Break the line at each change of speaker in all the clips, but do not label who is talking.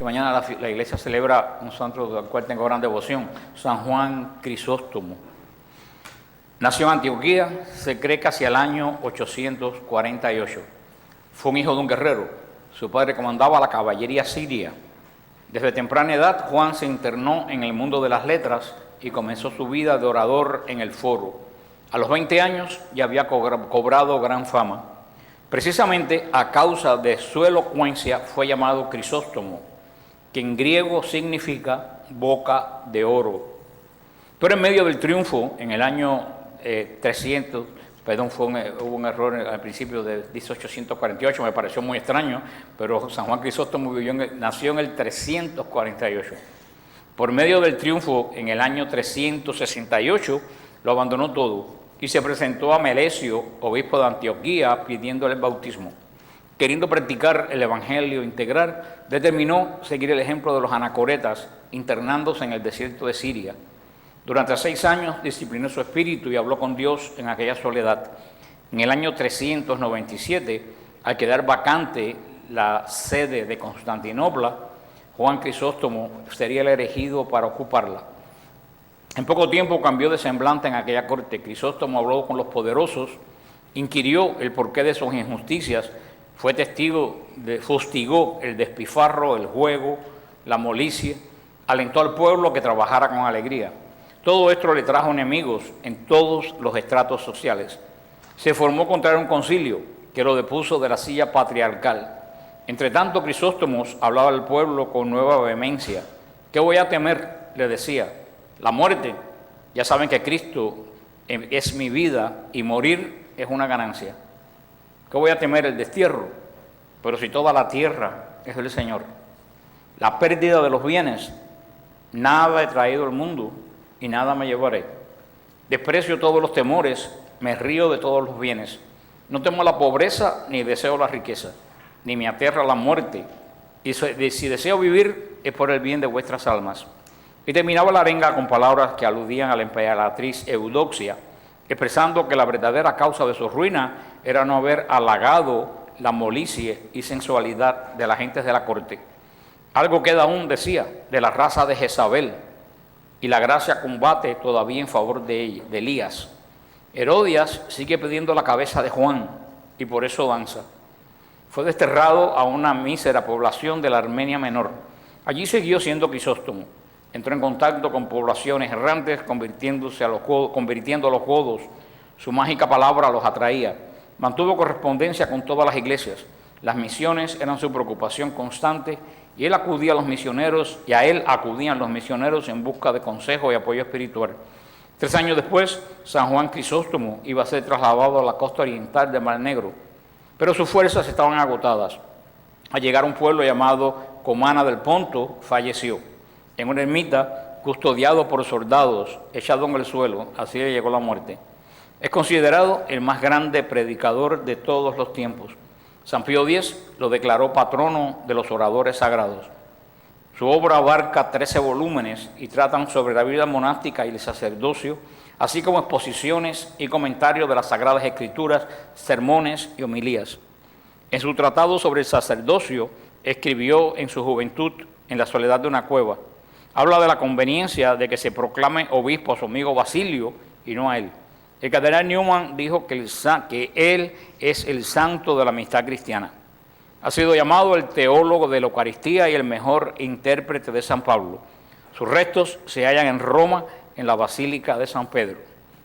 Mañana la iglesia celebra un santo al cual tengo gran devoción, San Juan Crisóstomo. Nació en Antioquía, se cree que hacia el año 848. Fue un hijo de un guerrero. Su padre comandaba la caballería siria. Desde temprana edad, Juan se internó en el mundo de las letras y comenzó su vida de orador en el foro. A los 20 años ya había cobrado gran fama. Precisamente a causa de su elocuencia fue llamado Crisóstomo, que en griego significa boca de oro. Pero en medio del triunfo, en el año 300, hubo un error al principio, dice 848, me pareció muy extraño, pero San Juan Crisóstomo nació en el 348. Por medio del triunfo, en el año 368, lo abandonó todo y se presentó a Melesio, obispo de Antioquía, pidiéndole el bautismo. Queriendo practicar el evangelio integral, determinó seguir el ejemplo de los anacoretas, internándose en el desierto de Siria. Durante 6 años disciplinó su espíritu y habló con Dios en aquella soledad. En el año 397, al quedar vacante la sede de Constantinopla, Juan Crisóstomo sería el elegido para ocuparla. En poco tiempo cambió de semblante en aquella corte. Crisóstomo habló con los poderosos, inquirió el porqué de sus injusticias, fue fustigó el despifarro, el juego, la molicie, alentó al pueblo que trabajara con alegría. Todo esto le trajo enemigos en todos los estratos sociales. Se formó contra él un concilio que lo depuso de la silla patriarcal. Entre tanto, Crisóstomo hablaba al pueblo con nueva vehemencia. ¿Qué voy a temer?, le decía. La muerte. Ya saben que Cristo es mi vida y morir es una ganancia. ¿Qué voy a temer? El destierro. Pero si toda la tierra es del Señor. La pérdida de los bienes. Nada he traído al mundo y nada me llevaré. Desprecio todos los temores, me río de todos los bienes. No temo la pobreza ni deseo la riqueza, ni me aterra la muerte. Y si deseo vivir es por el bien de vuestras almas. Y terminaba la arenga con palabras que aludían a la emperatriz Eudoxia, expresando que la verdadera causa de su ruina era no haber halagado la molicie y sensualidad de las gentes de la corte. Algo queda aún, decía, de la raza de Jezabel, y la gracia combate todavía en favor de Elías. Herodias sigue pidiendo la cabeza de Juan, y por eso danza. Fue desterrado a una mísera población de la Armenia Menor. Allí siguió siendo Crisóstomo. Entró en contacto con poblaciones errantes, convirtiendo a los godos. Su mágica palabra los atraía. Mantuvo correspondencia con todas las iglesias. Las misiones eran su preocupación constante y a él acudían los misioneros en busca de consejo y apoyo espiritual. 3 años después, San Juan Crisóstomo iba a ser trasladado a la costa oriental del Mar Negro, pero sus fuerzas estaban agotadas. Al llegar a un pueblo llamado Comana del Ponto, falleció en una ermita, custodiado por soldados, echado en el suelo. Así le llegó la muerte. Es considerado el más grande predicador de todos los tiempos. San Pío X lo declaró patrono de los oradores sagrados. Su obra abarca 13 volúmenes y tratan sobre la vida monástica y el sacerdocio, así como exposiciones y comentarios de las Sagradas Escrituras, sermones y homilías. En su tratado sobre el sacerdocio, escribió en su juventud, en la soledad de una cueva. Habla de la conveniencia de que se proclame obispo a su amigo Basilio y no a él. El cardenal Newman dijo que él es el santo de la amistad cristiana. Ha sido llamado el teólogo de la Eucaristía y el mejor intérprete de San Pablo. Sus restos se hallan en Roma, en la Basílica de San Pedro.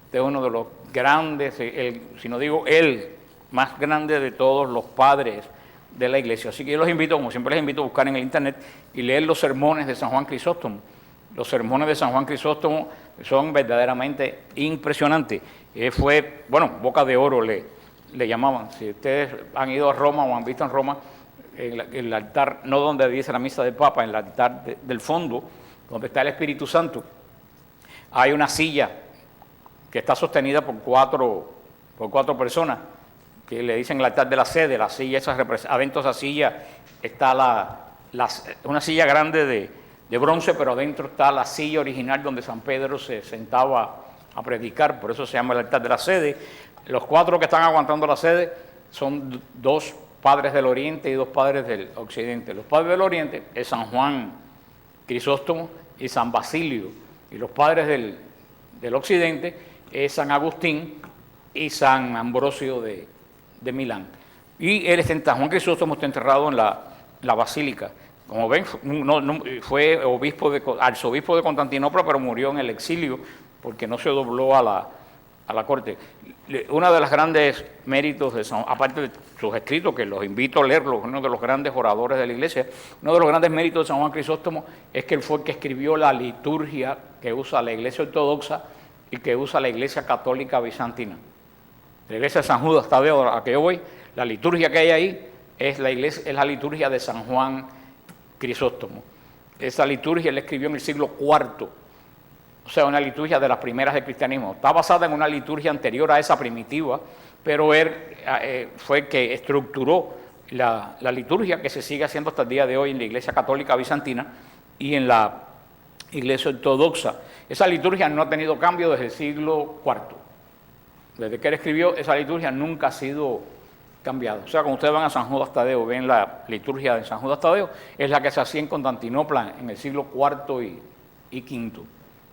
Este es uno de los grandes, si no digo el más grande de todos los padres de la iglesia. Así que yo los invito, como siempre les invito, a buscar en el internet y leer los sermones de San Juan Crisóstomo. Los sermones de San Juan Crisóstomo son verdaderamente impresionantes. Boca de oro le llamaban. Si ustedes han ido a Roma o han visto en Roma, el altar, no donde dice la misa del Papa, en el altar del fondo, donde está el Espíritu Santo, hay una silla que está sostenida por cuatro personas, que le dicen el altar de la sede. La silla adentro de esa silla está una silla grande de bronce, pero adentro está la silla original donde San Pedro se sentaba a predicar, por eso se llama el altar de la sede. Los 4 que están aguantando la sede son 2 padres del Oriente y dos padres del Occidente. Los padres del Oriente es San Juan Crisóstomo y San Basilio, y los padres del Occidente es San Agustín y San Ambrosio de Milán. Y San Juan Crisóstomo está enterrado en la basílica. Como ven, fue arzobispo de Constantinopla, pero murió en el exilio porque no se dobló a la corte. Uno de los grandes méritos de aparte de sus escritos, que los invito a leerlos, uno de los grandes oradores de la iglesia, uno de los grandes méritos de San Juan Crisóstomo es que él fue el que escribió la liturgia que usa la iglesia ortodoxa y que usa la iglesia católica bizantina. La iglesia de San Judas Tadeo, a la que yo voy, la liturgia que hay ahí es la liturgia de San Juan Crisóstomo. Esa liturgia él escribió en el siglo IV, o sea, una liturgia de las primeras del cristianismo. Está basada en una liturgia anterior a esa primitiva, pero él fue el que estructuró la liturgia que se sigue haciendo hasta el día de hoy en la iglesia católica bizantina y en la iglesia ortodoxa. Esa liturgia no ha tenido cambio desde el siglo IV. Desde que él escribió, esa liturgia nunca ha sido cambiada. O sea, cuando ustedes van a San Judas Tadeo, ven la liturgia de San Judas Tadeo, es la que se hacía en Constantinopla en el siglo IV y V,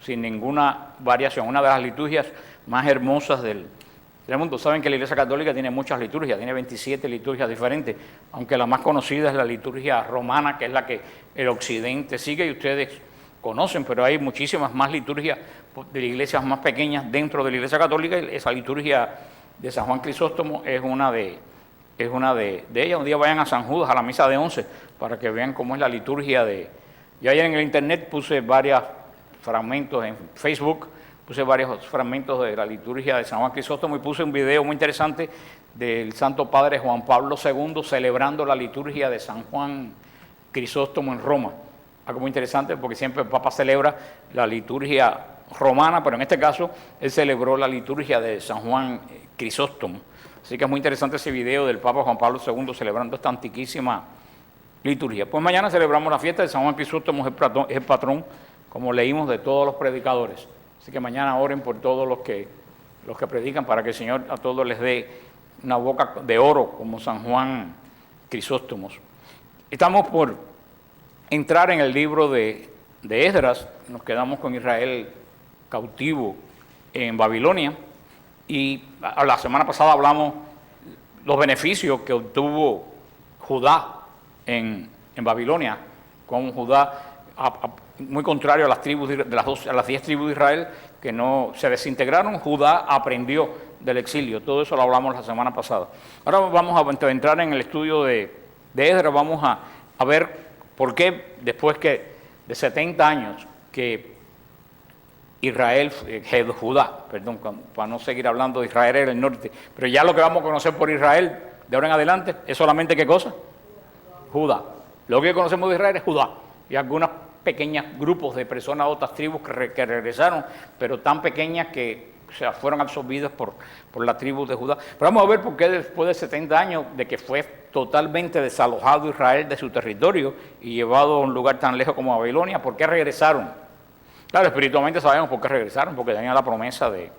sin ninguna variación. Una de las liturgias más hermosas del mundo. Saben que la Iglesia Católica tiene muchas liturgias, tiene 27 liturgias diferentes, aunque la más conocida es la liturgia romana, que es la que el Occidente sigue y ustedes conocen, pero hay muchísimas más liturgias de iglesias más pequeñas dentro de la Iglesia Católica, y esa liturgia de San Juan Crisóstomo es una de ellas. Un día vayan a San Judas, a la misa de 11, para que vean cómo es la liturgia de... Yo ayer en el internet puse varios fragmentos, en Facebook puse varios fragmentos de la liturgia de San Juan Crisóstomo y puse un video muy interesante del Santo Padre Juan Pablo II celebrando la liturgia de San Juan Crisóstomo en Roma. Algo muy interesante porque siempre el Papa celebra la liturgia romana, pero en este caso él celebró la liturgia de San Juan Crisóstomo. Así que es muy interesante ese video del Papa Juan Pablo II celebrando esta antiquísima liturgia. Pues mañana celebramos la fiesta de San Juan Crisóstomo, es el patrón, como leímos, de todos los predicadores. Así que mañana oren por todos los que predican, para que el Señor a todos les dé una boca de oro como San Juan Crisóstomo. Estamos por entrar en el libro de Esdras. Nos quedamos con Israel cautivo en Babilonia, y la semana pasada hablamos los beneficios que obtuvo Judá en Babilonia, con Judá muy contrario a las tribus a las 10 tribus de Israel que no se desintegraron. Judá aprendió del exilio. Todo eso lo hablamos la semana pasada. Ahora vamos a entrar en el estudio de Esdras. Vamos a ver por qué después de 70 años que Judá, para no seguir hablando de Israel era el norte, pero ya lo que vamos a conocer por Israel de ahora en adelante es solamente ¿qué cosa? Judá. Lo que conocemos de Israel es Judá y algunos pequeños grupos de personas de otras tribus que regresaron, pero tan pequeñas que fueron absorbidas por la tribu de Judá. Pero vamos a ver por qué después de 70 años de que fue totalmente desalojado Israel de su territorio y llevado a un lugar tan lejos como Babilonia, ¿por qué regresaron? Claro, espiritualmente sabemos por qué regresaron, porque tenían la promesa de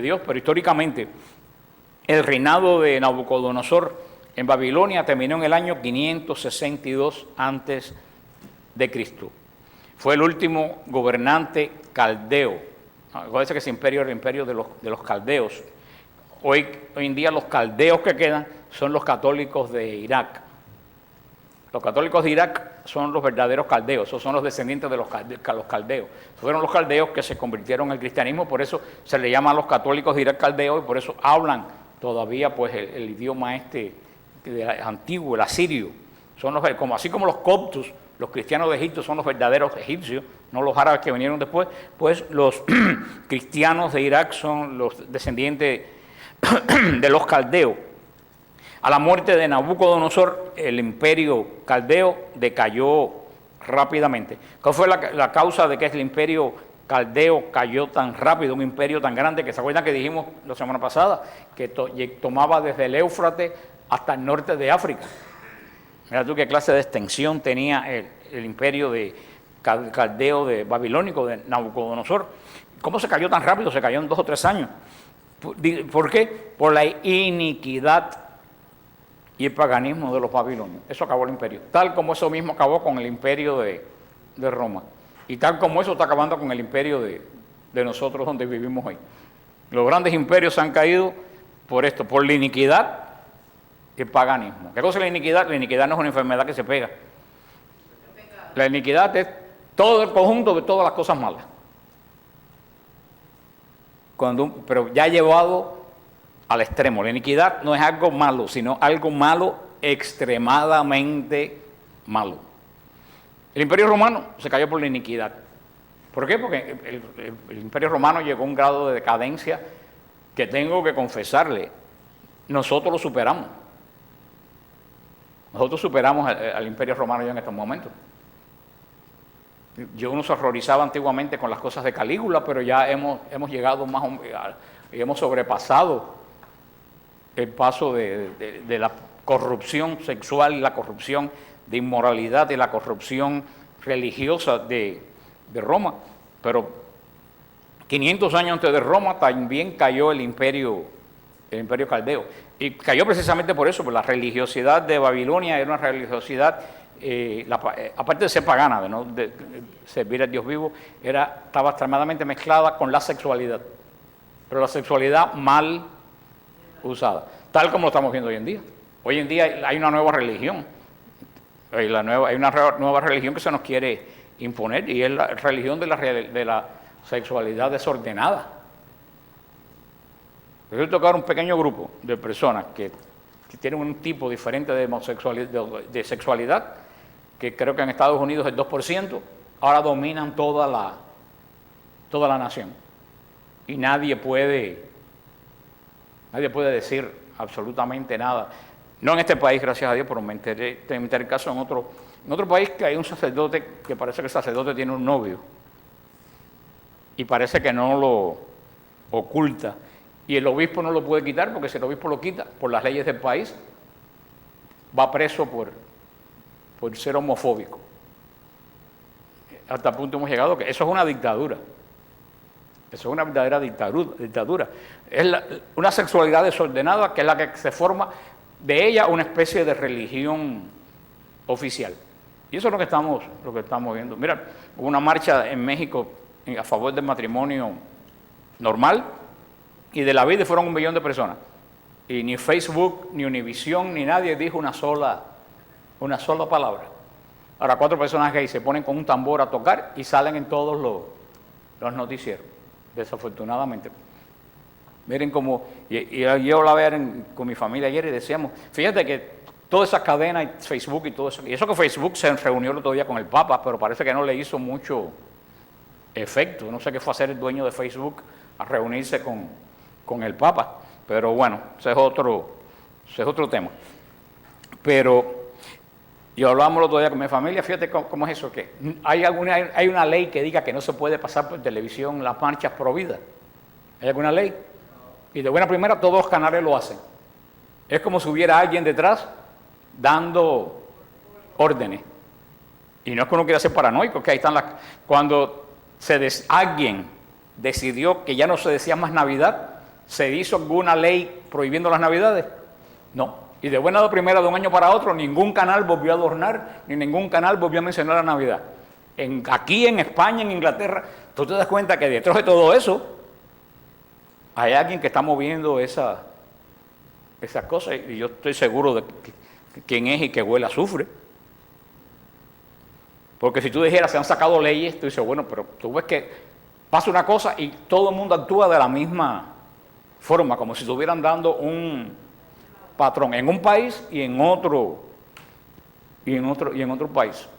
Dios, pero históricamente el reinado de Nabucodonosor en Babilonia terminó en el año 562 antes de Cristo. Fue el último gobernante caldeo. Acuérdense que ese imperio era el imperio de los caldeos. Hoy en día los caldeos que quedan son los católicos de Irak. Los católicos de Irak son los verdaderos caldeos, esos son los descendientes de los caldeos. Fueron los caldeos que se convirtieron en el cristianismo, por eso se le llaman los católicos de Irak caldeos, y por eso hablan todavía pues el idioma antiguo, el asirio. Son así como los coptos, los cristianos de Egipto son los verdaderos egipcios, no los árabes que vinieron después, pues los cristianos de Irak son los descendientes de los caldeos. A la muerte de Nabucodonosor, el imperio caldeo decayó rápidamente. ¿Cuál fue la causa de que el imperio caldeo cayó tan rápido, un imperio tan grande, que se acuerdan que dijimos la semana pasada, que tomaba desde el Éufrates hasta el norte de África? Mira tú qué clase de extensión tenía el imperio caldeo babilónico de Nabucodonosor. ¿Cómo se cayó tan rápido? Se cayó en 2 o 3 años. ¿Por qué? Por la iniquidad y el paganismo de los babilonios. Eso acabó el imperio. Tal como eso mismo acabó con el imperio de Roma. Y tal como eso está acabando con el imperio de nosotros donde vivimos hoy. Los grandes imperios han caído por esto, por la iniquidad y el paganismo. ¿Qué cosa es la iniquidad? La iniquidad no es una enfermedad que se pega. La iniquidad es todo el conjunto de todas las cosas malas. Pero ya llevado al extremo. La iniquidad no es algo malo, sino algo malo, extremadamente malo. El Imperio Romano se cayó por la iniquidad. ¿Por qué? Porque el Imperio Romano llegó a un grado de decadencia que tengo que confesarle, nosotros lo superamos. Nosotros superamos al Imperio Romano ya en estos momentos. Uno se horrorizaba antiguamente con las cosas de Calígula, pero ya hemos llegado más y hemos sobrepasado el paso de la corrupción sexual, la corrupción de inmoralidad y la corrupción religiosa de Roma. Pero 500 años antes de Roma también cayó el imperio caldeo. Y cayó precisamente por eso, por la religiosidad de Babilonia. Era una religiosidad, aparte de ser pagana, de servir al Dios vivo, estaba extremadamente mezclada con la sexualidad. Pero la sexualidad mal usada, tal como lo estamos viendo hoy en día. Hoy en día hay una nueva religión. Hay una nueva religión que se nos quiere imponer, y es la religión de la sexualidad desordenada. Yo tocar un pequeño grupo de personas que tienen un tipo diferente de sexualidad, que creo que en Estados Unidos es 2%, ahora dominan toda la nación. Y nadie puede decir absolutamente nada. No en este país, gracias a Dios, pero me enteré el caso en otro país, que hay un sacerdote que parece que el sacerdote tiene un novio y parece que no lo oculta, y el obispo no lo puede quitar, porque si el obispo lo quita por las leyes del país, va preso por ser homofóbico. Hasta el punto hemos llegado que eso es una dictadura. Eso es una verdadera dictadura. Es una sexualidad desordenada, que es la que se forma de ella una especie de religión oficial. Y eso es lo que estamos viendo. Mira, hubo una marcha en México a favor del matrimonio normal y de la vida, y fueron 1 millón de personas. Y ni Facebook, ni Univisión, ni nadie dijo una sola palabra. Ahora 4 personas gays se ponen con un tambor a tocar y salen en todos los noticieros, desafortunadamente. Miren cómo, y yo hablaba con mi familia ayer y decíamos, fíjate que todas esas cadenas, Facebook y todo eso, y eso que Facebook se reunió el otro día con el Papa, pero parece que no le hizo mucho efecto. No sé qué fue hacer el dueño de Facebook a reunirse con el Papa, pero bueno, ese es otro tema. Pero yo hablábamos el otro día con mi familia, fíjate cómo es eso, que hay una ley que diga que no se puede pasar por televisión las marchas pro vida. ¿Hay alguna ley? Y de buena primera todos los canales lo hacen. Es como si hubiera alguien detrás dando órdenes. Y no es que uno quiera ser paranoico, que ahí están cuando alguien decidió que ya no se decía más Navidad, ¿se hizo alguna ley prohibiendo las Navidades? No. Y de buena primera, de un año para otro, ningún canal volvió a adornar, ni ningún canal volvió a mencionar la Navidad. Aquí en España, en Inglaterra, tú te das cuenta que detrás de todo eso hay alguien que está moviendo esas cosas, y yo estoy seguro de quién es y que huele a azufre. Porque si tú dijeras, se han sacado leyes, tú dices, bueno, pero tú ves que pasa una cosa y todo el mundo actúa de la misma forma, como si estuvieran dando un patrón en un país y en otro país.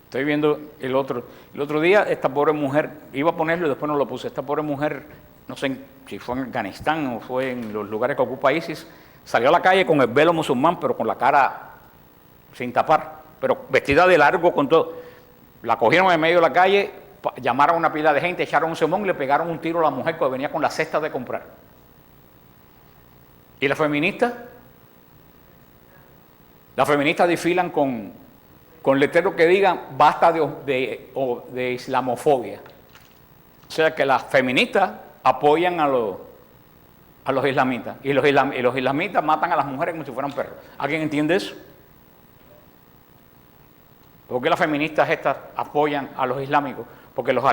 Estoy viendo el otro día, esta pobre mujer, iba a ponerlo y después no lo puse, esta pobre mujer, no sé si fue en Afganistán o fue en los lugares que ocupa ISIS, salió a la calle con el velo musulmán, pero con la cara sin tapar, pero vestida de largo con todo. La cogieron en medio de la calle, llamaron a una pila de gente, echaron un sermón y le pegaron un tiro a la mujer que venía con la cesta de comprar. ¿Y las feministas? Las feministas desfilan con letreros que digan basta de islamofobia. O sea que las feministas apoyan a a los islamitas. Y los islamitas matan a las mujeres como si fueran perros. ¿Alguien entiende eso? ¿Por qué las feministas estas apoyan a los islámicos? Porque los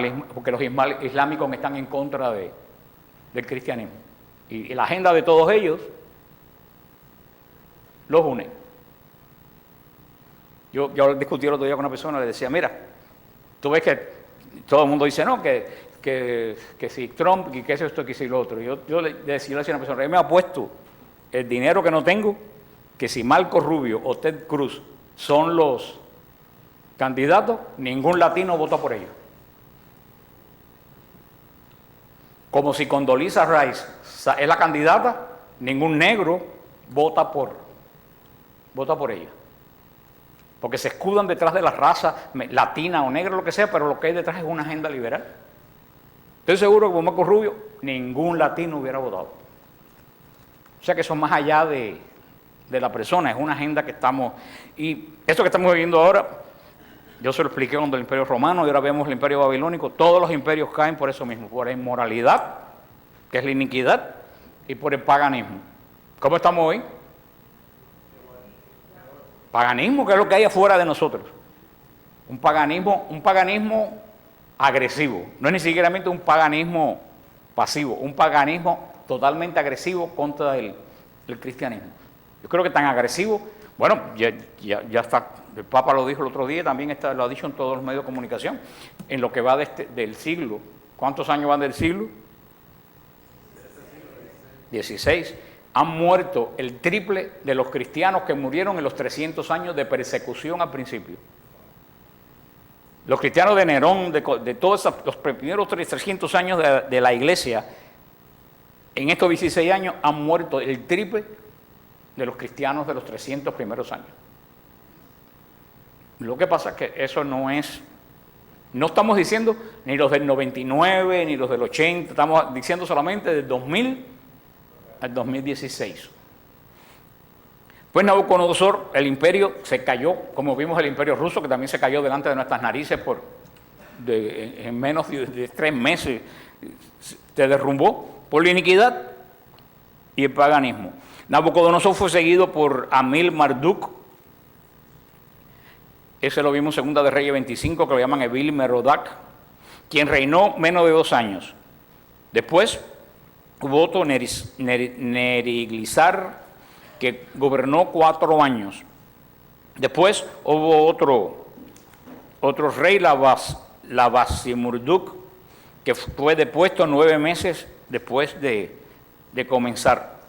islámicos están en contra del cristianismo. Y la agenda de todos ellos los une. Yo discutí el otro día con una persona, le decía, mira, tú ves que todo el mundo dice, no, que si Trump, que es esto, que si lo otro. Yo le decía a una persona, yo me apuesto el dinero que no tengo, que si Marco Rubio o Ted Cruz son los candidatos, ningún latino vota por ellos. Como si Condoleezza Rice es la candidata, ningún negro vota por ella. Porque se escudan detrás de la raza latina o negra, lo que sea, pero lo que hay detrás es una agenda liberal. Estoy seguro que por Marco Rubio ningún latino hubiera votado. O sea que eso es más allá de la persona, es una agenda que estamos... Y esto que estamos viviendo ahora, yo se lo expliqué cuando el Imperio Romano y ahora vemos el Imperio Babilónico, todos los imperios caen por eso mismo, por la inmoralidad, que es la iniquidad, y por el paganismo. ¿Cómo estamos hoy? Paganismo, que es lo que hay afuera de nosotros. Un paganismo agresivo. No es ni siquiera un paganismo pasivo, un paganismo totalmente agresivo contra el cristianismo. Yo creo que tan agresivo, bueno, ya está, el Papa lo dijo el otro día, también lo ha dicho en todos los medios de comunicación, en lo que va del siglo. ¿Cuántos años van del siglo? 16. Han muerto el triple de los cristianos que murieron en los 300 años de persecución al principio. Los cristianos de Nerón, de todos los primeros 300 años de la iglesia, en estos 16 años han muerto el triple de los cristianos de los 300 primeros años. Lo que pasa es que eso no estamos diciendo ni los del 99, ni los del 80, estamos diciendo solamente del 2000 al 2016. Pues Nabucodonosor, el imperio se cayó, como vimos el imperio ruso, que también se cayó delante de nuestras narices en menos de 3 meses, se derrumbó por la iniquidad y el paganismo. Nabucodonosor fue seguido por Amil Marduk, ese lo vimos en Segunda de Reyes 25, que lo llaman Evil Merodach, quien reinó menos de 2 años. Después hubo otro Neriglissar, que gobernó 4 años. Después hubo otro rey, Labasimurduk, que fue depuesto 9 meses después de comenzar.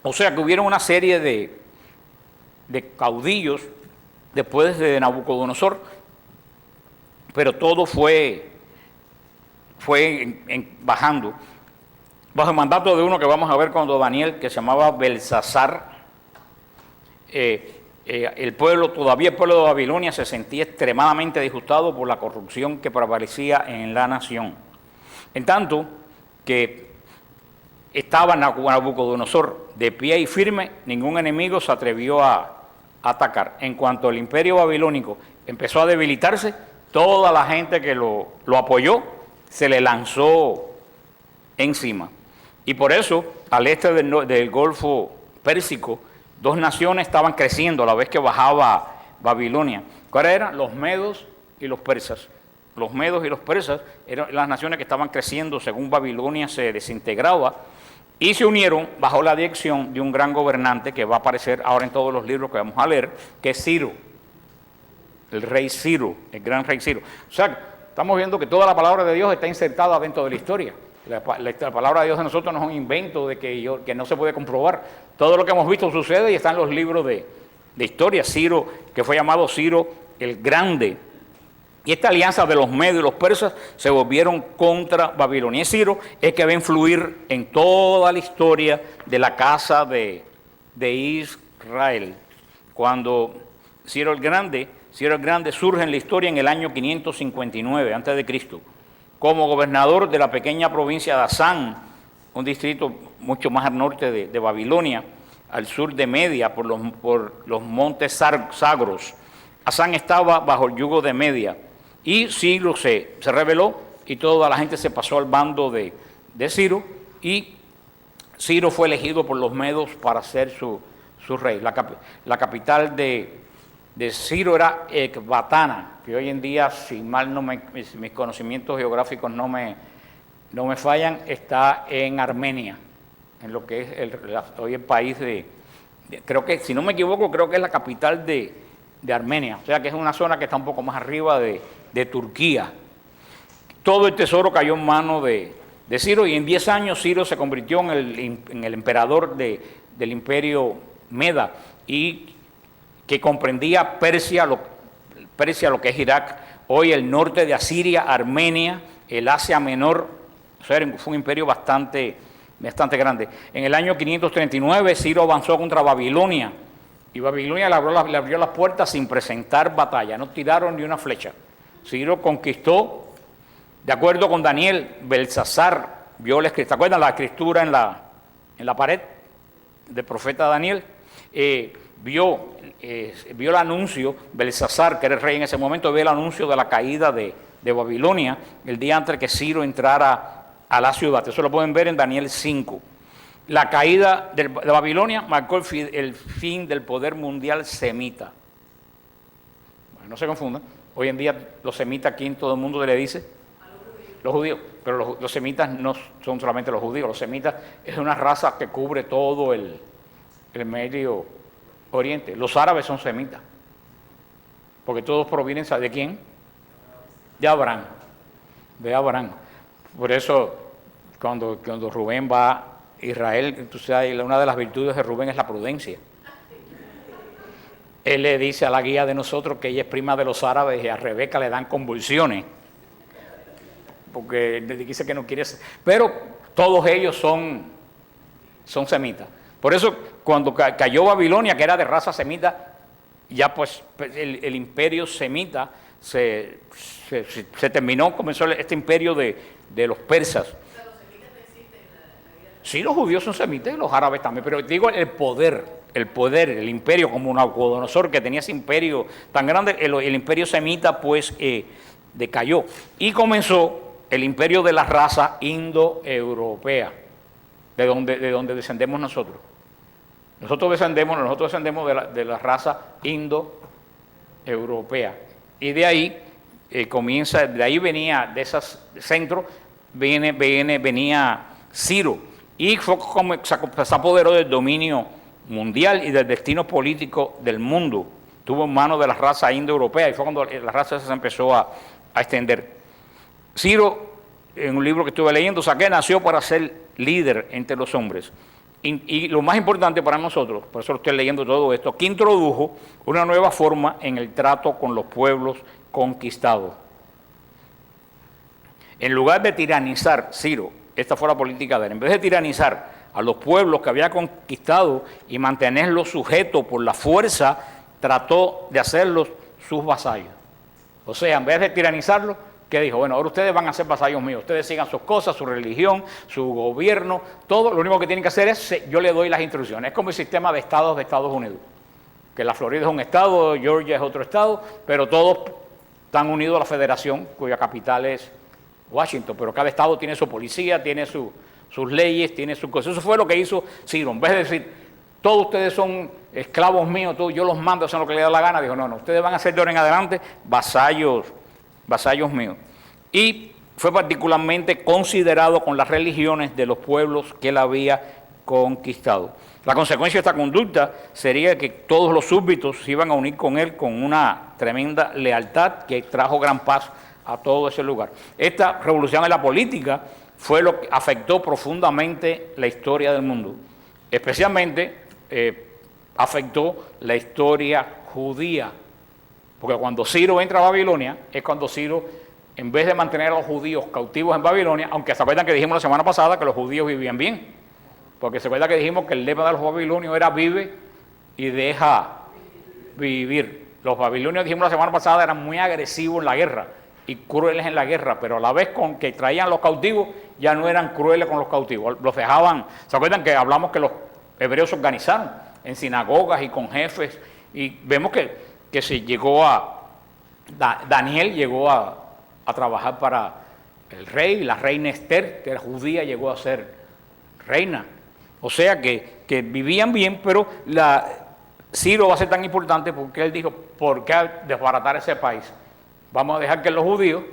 O sea que hubieron una serie de caudillos después de Nabucodonosor, pero todo fue bajando. Bajo el mandato de uno que vamos a ver cuando Daniel, que se llamaba Belsasar, el pueblo de Babilonia se sentía extremadamente disgustado por la corrupción que prevalecía en la nación. En tanto que estaba Nabucodonosor de pie y firme, ningún enemigo se atrevió a atacar. En cuanto el imperio babilónico empezó a debilitarse, toda la gente que lo apoyó se le lanzó encima. Y por eso, al este del Golfo Pérsico, 2 naciones estaban creciendo a la vez que bajaba Babilonia. ¿Cuáles eran? Los medos y los persas. Los medos y los persas eran las naciones que estaban creciendo según Babilonia se desintegraba y se unieron bajo la dirección de un gran gobernante que va a aparecer ahora en todos los libros que vamos a leer, que es Ciro, el rey Ciro, el gran rey Ciro. O sea, estamos viendo que toda la palabra de Dios está insertada dentro de la historia. La palabra de Dios de nosotros no es un invento de que no se puede comprobar. Todo lo que hemos visto sucede y está en los libros de historia. Ciro, que fue llamado Ciro el Grande. Y esta alianza de los medios y los persas se volvieron contra Babilonia. Y Ciro es que va a influir en toda la historia de la casa de Israel. Cuando Ciro el Grande surge en la historia en el año 559 a.C., como gobernador de la pequeña provincia de Asán, un distrito mucho más al norte de Babilonia, al sur de Media, por los montes Sagros. Asán estaba bajo el yugo de Media, y Ciro se rebeló, y toda la gente se pasó al bando de Ciro, y Ciro fue elegido por los medos para ser su rey. La capital de Ciro era Ecbatana, que hoy en día, si mal mis conocimientos geográficos no me fallan, está en Armenia, en lo que es hoy el país creo que, si no me equivoco, creo que es la capital de Armenia, o sea que es una zona que está un poco más arriba de Turquía. Todo el tesoro cayó en manos de Ciro, y en 10 años Ciro se convirtió en el emperador del imperio Meda, y que comprendía Persia, lo que es Irak, hoy el norte de Asiria, Armenia, el Asia Menor. O sea, fue un imperio bastante grande. En el año 539 Ciro avanzó contra Babilonia, y Babilonia le abrió las puertas sin presentar batalla, no tiraron ni una flecha. Ciro conquistó. De acuerdo con Daniel, Belsasar vio la escritura. ¿Se acuerdan la escritura en la pared del profeta Daniel? Vio el anuncio, Belsasar, que era el rey en ese momento, vio el anuncio de la caída de Babilonia el día antes de que Ciro entrara a la ciudad. Eso lo pueden ver en Daniel 5. La caída de Babilonia marcó el fin del poder mundial semita. Bueno, no se confundan. Hoy en día los semitas, ¿quién todo el mundo le dice? Los judíos, pero los semitas no son solamente los judíos. Los semitas es una raza que cubre todo el Medio Oriente. Los árabes son semitas, porque todos provienen ¿de quién? De Abraham. Por eso, cuando Rubén va a Israel, tú sabes, una de las virtudes de Rubén es la prudencia. Él le dice a la guía de nosotros que ella es prima de los árabes, y a Rebeca le dan convulsiones, porque le dice que no quiere ser. Pero todos ellos son semitas. Por eso, cuando cayó Babilonia, que era de raza semita, ya pues el imperio semita se terminó, comenzó este imperio de los persas. O sea, los semitas no existen en la vida. Sí, los judíos son semitas y los árabes también, pero digo el poder, el imperio, como Nabucodonosor, que tenía ese imperio tan grande, el imperio semita pues decayó, y comenzó el imperio de la raza indoeuropea, de donde descendemos nosotros. Nosotros descendemos de la raza indoeuropea. Y de ahí venía, de esos centros, venía Ciro. Y fue como se apoderó del dominio mundial y del destino político del mundo. Tuvo en manos de la raza indoeuropea, y fue cuando la raza se empezó a extender. Ciro, en un libro que estuve leyendo, que nació para ser líder entre los hombres. Y lo más importante para nosotros, por eso lo estoy leyendo todo esto, que introdujo una nueva forma en el trato con los pueblos conquistados. En lugar de tiranizar, Ciro, esta fue la política de él, en vez de tiranizar a los pueblos que había conquistado y mantenerlos sujetos por la fuerza, trató de hacerlos sus vasallos. O sea, en vez de tiranizarlos, ¿qué dijo? Bueno, ahora ustedes van a ser vasallos míos, ustedes sigan sus cosas, su religión, su gobierno, todo. Lo único que tienen que hacer es, yo le doy las instrucciones. Es como el sistema de estados de Estados Unidos, que la Florida es un estado, Georgia es otro estado, pero todos están unidos a la federación, cuya capital es Washington, pero cada estado tiene su policía, tiene sus leyes, tiene sus cosas. Eso fue lo que hizo Ciro. En vez de decir, todos ustedes son esclavos míos, yo los mando, hacen lo que les da la gana, dijo, no, ustedes van a ser de ahora en adelante vasallos míos. Y fue particularmente considerado con las religiones de los pueblos que él había conquistado. La consecuencia de esta conducta sería que todos los súbditos se iban a unir con él con una tremenda lealtad que trajo gran paz a todo ese lugar. Esta revolución en la política fue lo que afectó profundamente la historia del mundo. Especialmente afectó la historia judía. Porque cuando Ciro entra a Babilonia, es cuando Ciro, en vez de mantener a los judíos cautivos en Babilonia, aunque se acuerdan que dijimos la semana pasada que los judíos vivían bien, porque se acuerdan que dijimos que el lema de los babilonios era vive y deja vivir. Los babilonios, dijimos la semana pasada, eran muy agresivos en la guerra y crueles en la guerra, pero a la vez con que traían los cautivos, ya no eran crueles con los cautivos, los dejaban. ¿Se acuerdan que hablamos que los hebreos se organizaron en sinagogas y con jefes? Y vemos que se llegó Daniel llegó a trabajar para el rey, la reina Esther, que era judía, llegó a ser reina. O sea que vivían bien, pero Ciro va a ser tan importante porque él dijo, ¿por qué desbaratar ese país? Vamos a dejar que los judíos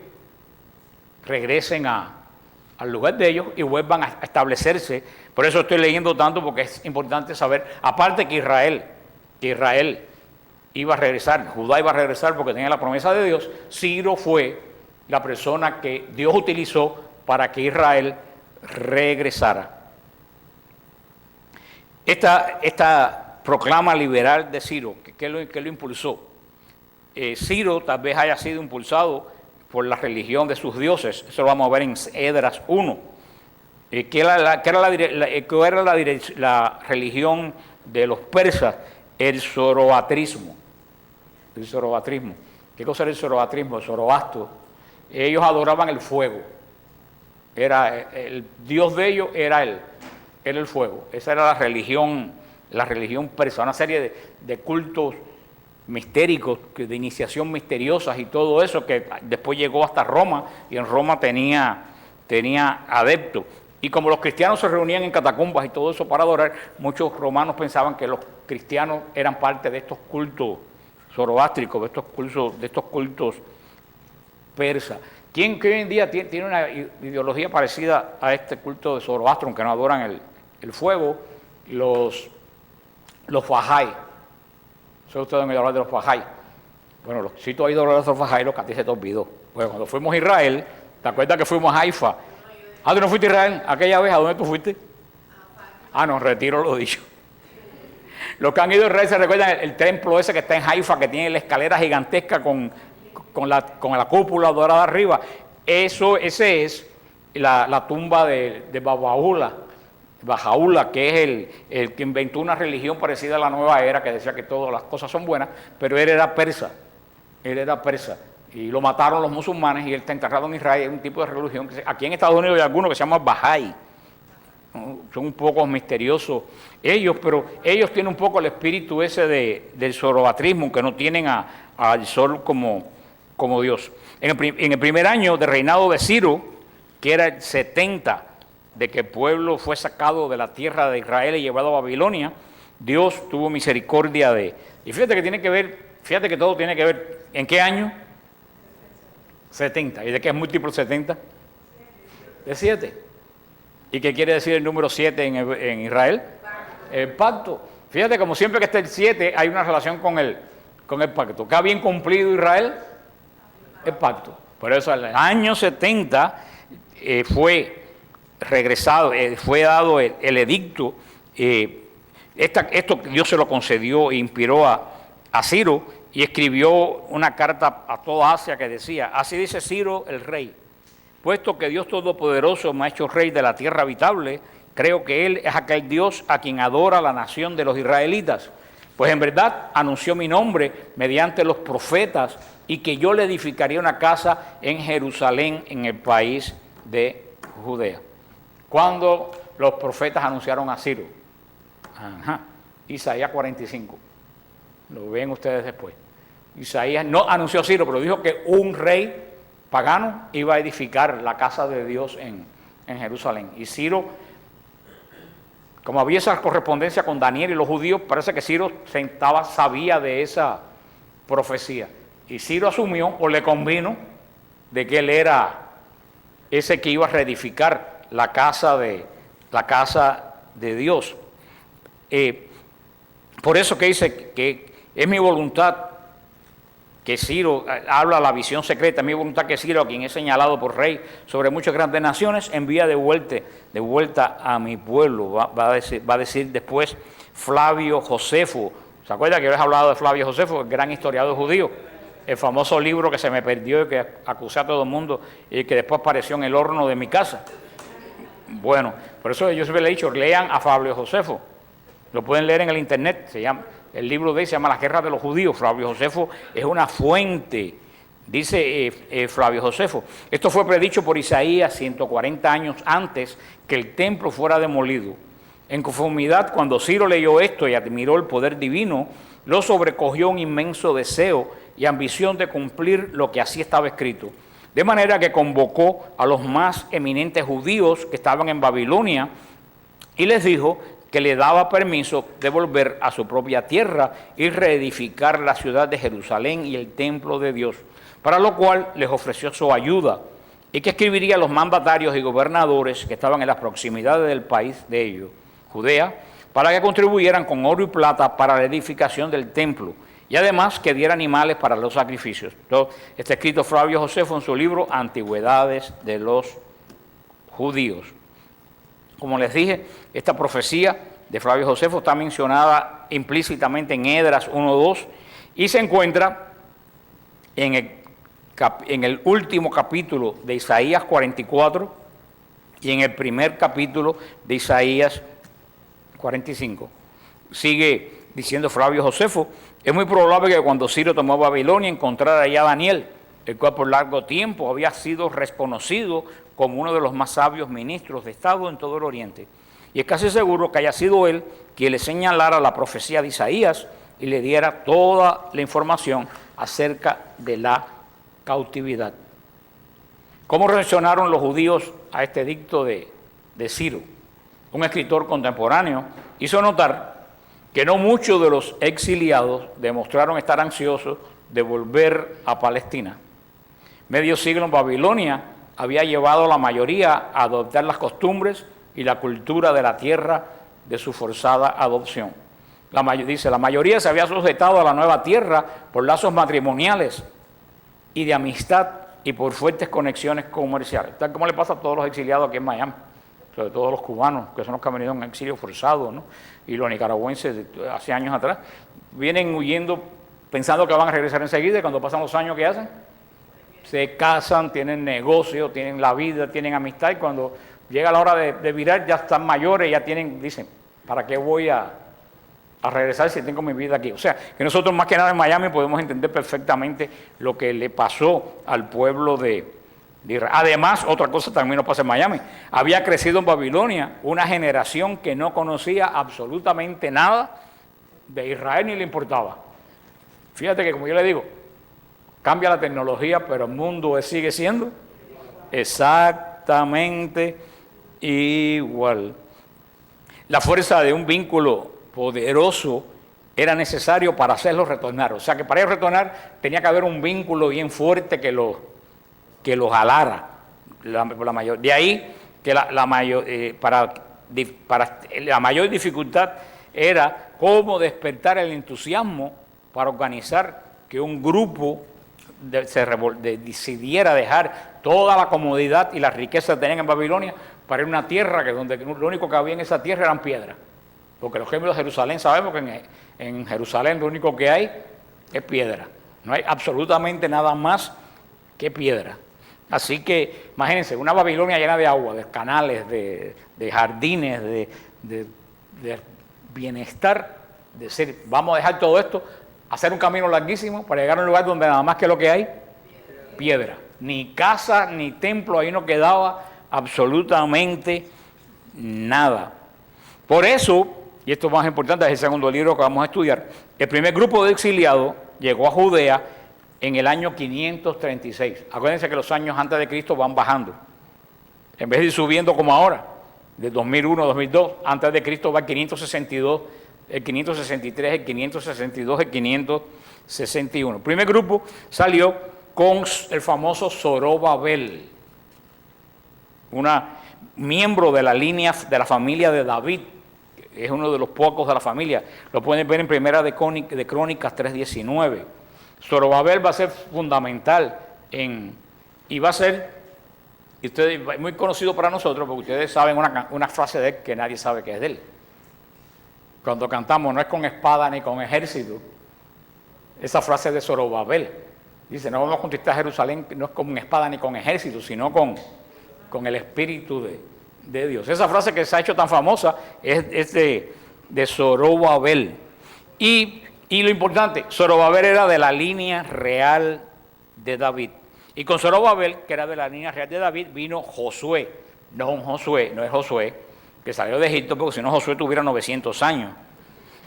regresen al lugar de ellos y vuelvan a establecerse. Por eso estoy leyendo tanto, porque es importante saber, aparte que Israel iba a regresar, Judá iba a regresar porque tenía la promesa de Dios, Ciro fue la persona que Dios utilizó para que Israel regresara. Esta proclama liberal de Ciro, ¿qué lo impulsó? Ciro tal vez haya sido impulsado por la religión de sus dioses, eso lo vamos a ver en Esdras 1. ¿Qué era la religión de los persas? El zoroastrismo. El zoroastrismo. ¿Qué cosa era el zoroastrismo? El zoroastro. Ellos adoraban el fuego. El dios de ellos era el fuego. Esa era la religión persa, una serie de cultos mistéricos, de iniciación misteriosas y todo eso, que después llegó hasta Roma, y en Roma tenía adeptos. Y como los cristianos se reunían en catacumbas y todo eso para adorar, muchos romanos pensaban que los cristianos eran parte de estos cultos zoroástricos, de estos cultos persas. ¿Quién que hoy en día tiene una ideología parecida a este culto de Zoroastro, aunque no adoran el fuego? Los Bahá'í. ¿Saben ustedes han oído hablar de los Bahá'í? Bueno, si tú has oído hablar de los Bahá'í, lo que a ti se te olvidó. Bueno, cuando fuimos a Israel, ¿te acuerdas que fuimos a Haifa? ¿Tú no fuiste a Israel aquella vez? ¿A dónde tú fuiste? No, retiro lo dicho. Los que han ido a Israel se recuerdan el templo ese que está en Haifa, que tiene la escalera gigantesca con la cúpula dorada arriba. Ese es la tumba de Bajaula, que es el que inventó una religión parecida a la nueva era, que decía que todas las cosas son buenas, pero él era persa. Y lo mataron los musulmanes y él está enterrado en Israel. Es un tipo de religión que aquí en Estados Unidos hay algunos que se llaman Bahá'í. Son un poco misteriosos ellos, pero ellos tienen un poco el espíritu ese del zoroastrismo, que no tienen al sol como Dios. En el primer año de reinado de Ciro, que era el 70, de que el pueblo fue sacado de la tierra de Israel y llevado a Babilonia, Dios tuvo misericordia y fíjate que todo tiene que ver, ¿en qué año? 70. ¿Y de qué es múltiplo 70? De 7. ¿Y qué quiere decir el número 7 en Israel? El pacto. Fíjate, como siempre que está el 7, hay una relación con el pacto. ¿Qué ha bien cumplido Israel? El pacto. Por eso, en el año 70 fue regresado, fue dado el edicto. Esto Dios se lo concedió e inspiró a Ciro, y escribió una carta a toda Asia que decía: así dice Ciro el rey, puesto que Dios Todopoderoso me ha hecho rey de la tierra habitable, creo que Él es aquel Dios a quien adora la nación de los israelitas, pues en verdad anunció mi nombre mediante los profetas, y que yo le edificaría una casa en Jerusalén, en el país de Judea. Cuando los profetas anunciaron a Ciro, Isaías 45, lo ven ustedes después. Isaías no anunció a Ciro, pero dijo que un rey pagano iba a edificar la casa de Dios en Jerusalén. Y Ciro, como había esa correspondencia con Daniel y los judíos, parece que Ciro sabía de esa profecía. Y Ciro asumió, o le convino, de que él era ese que iba a reedificar la casa de Dios. Por eso que dice que es mi voluntad que Ciro, habla la visión secreta, es mi voluntad que Ciro, a quien he señalado por rey sobre muchas grandes naciones, envía de vuelta a mi pueblo. Va a decir después Flavio Josefo. ¿Se acuerda que habéis hablado de Flavio Josefo, el gran historiador judío? El famoso libro que se me perdió y que acusé a todo el mundo y que después apareció en el horno de mi casa. Bueno, por eso yo siempre le he dicho, lean a Flavio Josefo. Lo pueden leer en el internet, el libro de él se llama Las guerras de los judíos. Flavio Josefo es una fuente, dice Flavio Josefo. Esto fue predicho por Isaías 140 años antes que el templo fuera demolido. En conformidad, cuando Ciro leyó esto y admiró el poder divino, lo sobrecogió un inmenso deseo y ambición de cumplir lo que así estaba escrito. De manera que convocó a los más eminentes judíos que estaban en Babilonia y les dijo que le daba permiso de volver a su propia tierra y reedificar la ciudad de Jerusalén y el templo de Dios, para lo cual les ofreció su ayuda, y que escribiría a los mandatarios y gobernadores que estaban en las proximidades del país de ellos, Judea, para que contribuyeran con oro y plata para la edificación del templo, y además que diera animales para los sacrificios. Entonces, está escrito Flavio Josefo en su libro Antigüedades de los Judíos. Como les dije, esta profecía de Flavio Josefo está mencionada implícitamente en Esdras 1:2 y se encuentra en el último capítulo de Isaías 44 y en el primer capítulo de Isaías 45. Sigue diciendo Flavio Josefo: es muy probable que cuando Ciro tomó Babilonia encontrara allá a Daniel, el cual por largo tiempo había sido reconocido como uno de los más sabios ministros de Estado en todo el Oriente. Y es casi seguro que haya sido él quien le señalara la profecía de Isaías y le diera toda la información acerca de la cautividad. ¿Cómo reaccionaron los judíos a este edicto de Ciro? Un escritor contemporáneo hizo notar que no muchos de los exiliados demostraron estar ansiosos de volver a Palestina. Medio siglo en Babilonia había llevado a la mayoría a adoptar las costumbres y la cultura de la tierra de su forzada adopción. La mayoría se había sujetado a la nueva tierra por lazos matrimoniales y de amistad y por fuertes conexiones comerciales, tal como le pasa a todos los exiliados aquí en Miami, sobre todo los cubanos, que son los que han venido en exilio forzado, ¿no? Y los nicaragüenses hace años atrás, vienen huyendo pensando que van a regresar enseguida, y cuando pasan los años, ¿qué hacen? Se casan, tienen negocio, tienen la vida, tienen amistad, y cuando llega la hora de virar ya están mayores, ya dicen, ¿para qué voy a regresar si tengo mi vida aquí? O sea, que nosotros más que nada en Miami podemos entender perfectamente lo que le pasó al pueblo de Israel. Además, otra cosa también nos pasa en Miami. Había crecido en Babilonia una generación que no conocía absolutamente nada de Israel ni le importaba. Fíjate que, como yo le digo, cambia la tecnología, pero el mundo sigue siendo exactamente igual. La fuerza de un vínculo poderoso era necesario para hacerlos retornar. O sea, que para ellos retornar tenía que haber un vínculo bien fuerte que los jalara. De ahí que la mayor dificultad era cómo despertar el entusiasmo para organizar que un grupo decidiera dejar toda la comodidad y la riqueza que tenían en Babilonia para ir a una tierra donde lo único que había en esa tierra eran piedras. Porque los ejemplos de Jerusalén, sabemos que en Jerusalén lo único que hay es piedra. No hay absolutamente nada más que piedra. Así que, imagínense, una Babilonia llena de agua, de canales, de jardines, de bienestar, de decir, vamos a dejar todo esto, hacer un camino larguísimo para llegar a un lugar donde nada más que lo que hay, piedra. Ni casa, ni templo, ahí no quedaba absolutamente nada. Por eso, y esto es más importante, es el segundo libro que vamos a estudiar, el primer grupo de exiliados llegó a Judea en el año 536. Acuérdense que los años antes de Cristo van bajando. En vez de ir subiendo como ahora, de 2001 a 2002, antes de Cristo va el 562, el 563, el 562, el 561. El primer grupo salió con el famoso Zorobabel, miembro de la línea de la familia de David, es uno de los pocos de la familia. Lo pueden ver en Primera de Crónicas 3:19. Zorobabel va a ser fundamental y va a ser, y ustedes, muy conocido para nosotros, porque ustedes saben una frase de él que nadie sabe que es de él. Cuando cantamos, no es con espada ni con ejército, esa frase de Zorobabel. Dice, no vamos a conquistar Jerusalén, no es con espada ni con ejército, sino con el Espíritu de Dios. Esa frase que se ha hecho tan famosa es de Zorobabel. Y lo importante, Zorobabel era de la línea real de David. Y con Zorobabel, que era de la línea real de David, vino Josué. No es Josué que salió de Egipto, porque si no Josué tuviera 900 años.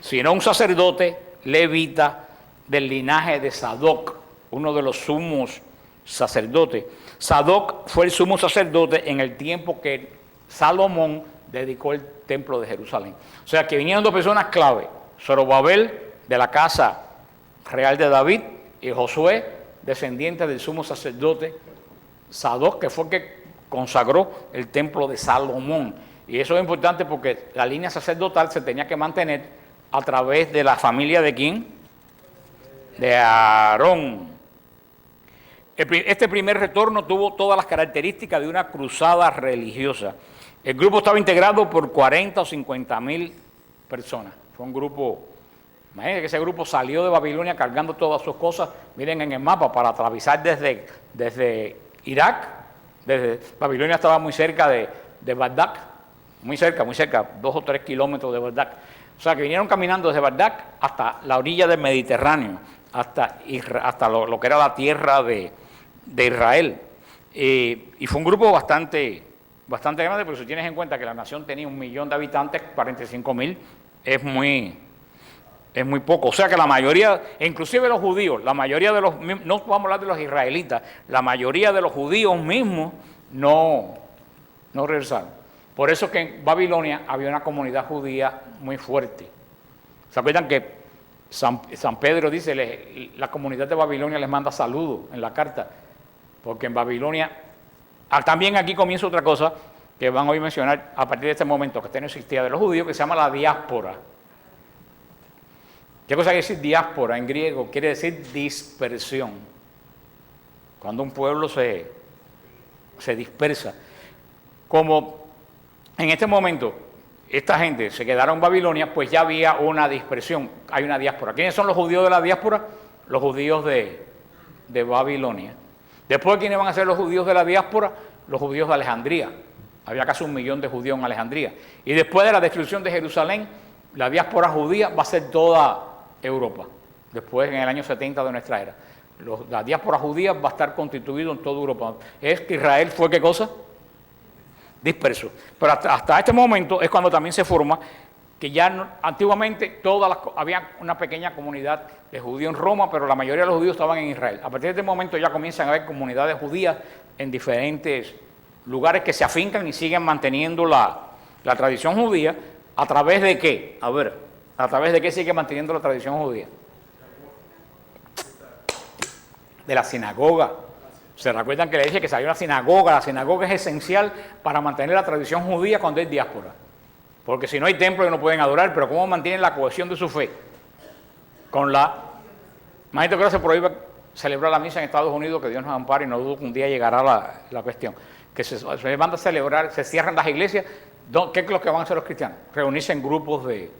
Sino un sacerdote levita del linaje de Sadoc, uno de los sumos sacerdotes. Sadoc fue el sumo sacerdote en el tiempo que Salomón dedicó el templo de Jerusalén. O sea que vinieron dos personas clave, Zorobabel de la casa real de David y Josué, descendiente del sumo sacerdote Sadoc, que fue el que consagró el templo de Salomón. Y eso es importante porque la línea sacerdotal se tenía que mantener a través de la familia de ¿quién? De Aarón. Este primer retorno tuvo todas las características de una cruzada religiosa. El grupo estaba integrado por 40 o 50 mil personas. Fue un grupo, imagínense que ese grupo salió de Babilonia cargando todas sus cosas, miren en el mapa, para atravesar desde Irak. Desde Babilonia estaba muy cerca de Bagdad, muy cerca, 2 o 3 kilómetros de Bagdad. O sea que vinieron caminando desde Bagdad hasta la orilla del Mediterráneo, hasta lo que era la tierra de Israel. Y fue un grupo bastante grande, pero si tienes en cuenta que la nación tenía 1 millón de habitantes, 45.000 es muy poco. O sea que la mayoría, inclusive los judíos, la mayoría de los, no vamos a hablar de los israelitas, la mayoría de los judíos mismos no regresaron. Por eso que en Babilonia había una comunidad judía muy fuerte. ¿Se acuerdan que San Pedro dice, la comunidad de Babilonia les manda saludos en la carta? Porque en Babilonia, también aquí comienza otra cosa que van a hoy mencionar a partir de este momento, que no existía de los judíos, que se llama la diáspora. ¿Qué cosa quiere decir diáspora en griego? Quiere decir dispersión. Cuando un pueblo se dispersa. Como en este momento esta gente se quedaron en Babilonia, pues ya había una dispersión, hay una diáspora. ¿Quiénes son los judíos de la diáspora? Los judíos de Babilonia. Después, ¿quiénes van a ser los judíos de la diáspora? Los judíos de Alejandría. Había casi 1 millón de judíos en Alejandría. Y después de la destrucción de Jerusalén, la diáspora judía va a ser toda Europa. Después, en el año 70 de nuestra era. La diáspora judía va a estar constituida en toda Europa. Es que Israel fue, ¿qué cosa? Disperso. Pero hasta este momento es cuando también se forma que ya antiguamente había una pequeña comunidad de judíos en Roma, pero la mayoría de los judíos estaban en Israel. A partir de este momento ya comienzan a haber comunidades judías en diferentes lugares que se afincan y siguen manteniendo la tradición judía. ¿A través de qué? A ver, ¿a través de qué sigue manteniendo la tradición judía? De la sinagoga. ¿Se recuerdan que le dije que salió una sinagoga? La sinagoga es esencial para mantener la tradición judía cuando hay diáspora. Porque si no hay templo, no pueden adorar, pero ¿cómo mantienen la cohesión de su fe? Imagínate que ahora se prohíbe celebrar la misa en Estados Unidos, que Dios nos ampare, y no dudo que un día llegará la cuestión. Que se manda a celebrar, se cierran las iglesias. ¿Qué es lo que van a hacer los cristianos? Reunirse en grupos de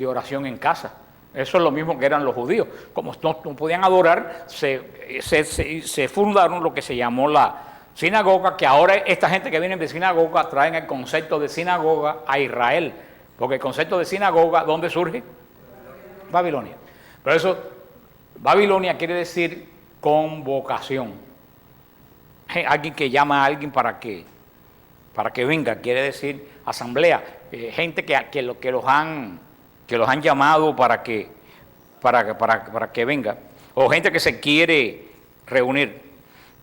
oración en casa. Eso es lo mismo que eran los judíos. Como no podían adorar, se fundaron lo que se llamó la sinagoga, que ahora esta gente que viene de sinagoga traen el concepto de sinagoga a Israel. Porque el concepto de sinagoga, ¿dónde surge? Babilonia. Pero eso, Babilonia quiere decir convocación. Alguien que llama a alguien para que venga, quiere decir asamblea. Gente que los han llamado para que venga, o gente que se quiere reunir.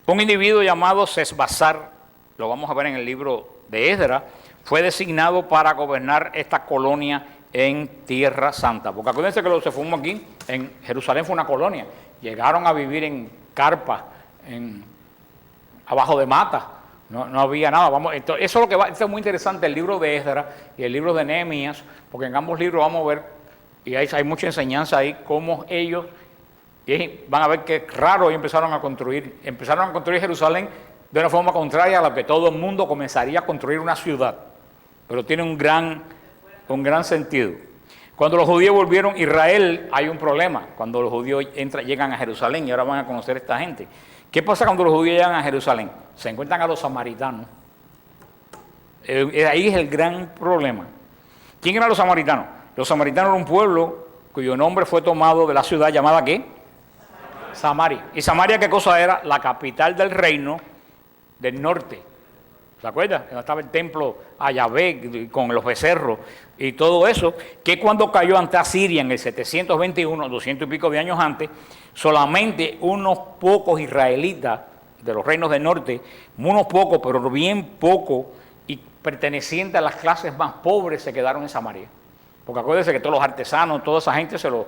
Un individuo llamado Sesbazar, lo vamos a ver en el libro de Esdras, fue designado para gobernar esta colonia en Tierra Santa. Porque acuérdense que lo que se formó aquí, en Jerusalén fue una colonia. Llegaron a vivir en carpas, abajo de matas. No había nada. Eso es lo que esto es muy interesante, el libro de Esdras y el libro de Nehemías, porque en ambos libros vamos a ver, y hay mucha enseñanza ahí, cómo ellos, y van a ver que raro, empezaron a construir Jerusalén de una forma contraria a la que todo el mundo comenzaría a construir una ciudad. Pero tiene un gran sentido. Cuando los judíos volvieron a Israel, hay un problema. Cuando los judíos llegan a Jerusalén, y ahora van a conocer a esta gente. ¿Qué pasa cuando los judíos llegan a Jerusalén? Se encuentran a los samaritanos. Ahí es el gran problema. ¿Quién eran los samaritanos? Los samaritanos eran un pueblo cuyo nombre fue tomado de la ciudad llamada ¿qué? Samaria. ¿Y Samaria qué cosa era? La capital del reino del norte. ¿Se acuerdan? Donde estaba el templo a Yahvé con los becerros y todo eso, que cuando cayó ante Asiria en el 721, 200 y pico de años antes, solamente unos pocos israelitas de los reinos del norte, unos pocos, pero bien pocos, y pertenecientes a las clases más pobres se quedaron en Samaria. Porque acuérdense que todos los artesanos, toda esa gente se lo